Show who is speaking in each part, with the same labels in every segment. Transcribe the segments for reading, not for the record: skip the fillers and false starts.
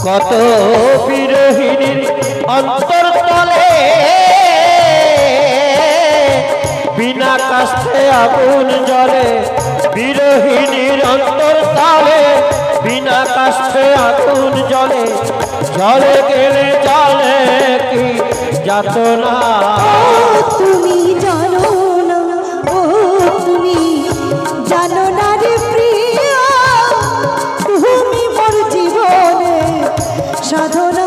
Speaker 1: কত বিরহিণীর অন্তরতলে বিনা কাষ্ঠে আগুন জ্বলে, বিরহিণীর অন্তরতলে বিনা কাষ্ঠে আগুন জ্বলে, জ্বলে গেলে জ্বলে কি যাতনা।
Speaker 2: তুমি জানো না, ও তুমি জানো না রে প্রিয়া, তুমি মোর জীবনে সাধনা।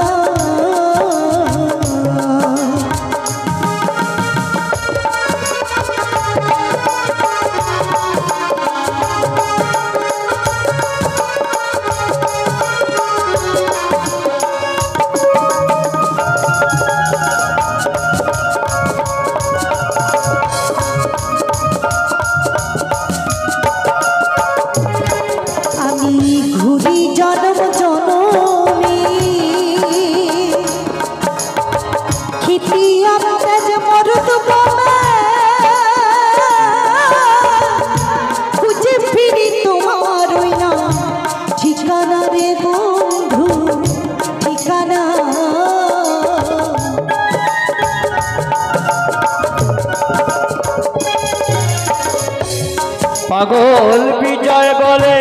Speaker 1: পাগল বিজয় বলে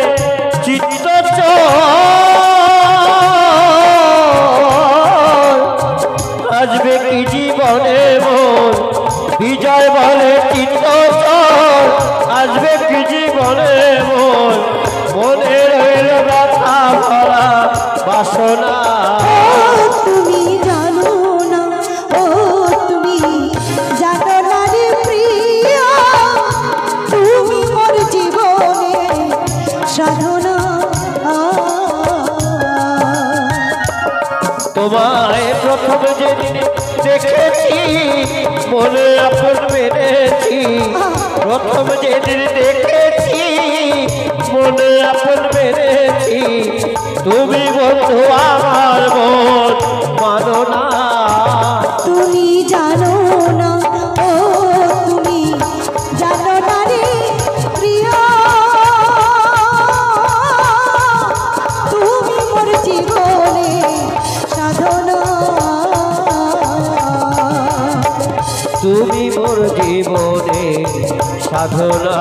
Speaker 1: চিত্ত আসবে কি জীবনে মন, বিজয় বলে চিত্ত আসবে কি জীবনে মন, মনে রইল ব্যথা ভরা বাসনা।
Speaker 2: তুমি জানো না, ও তুমি জানো না রে প্রিয়া, তুমি মোর জীবনে সাধনা।
Speaker 1: তোমায় প্রথম যেদিন দেখেছি মনে আপন মেনেছি, প্রথম যেদিন দেখেছি মনে আপন মেনেছি, তুমি বন্ধু আমার মন মানো না।
Speaker 2: তুমি জানো না, ও তুমি জানো না রে প্রিয়া, তুমি মোর জীবনে সাধনা।
Speaker 1: তুমি মোর জীবনে সাধনা।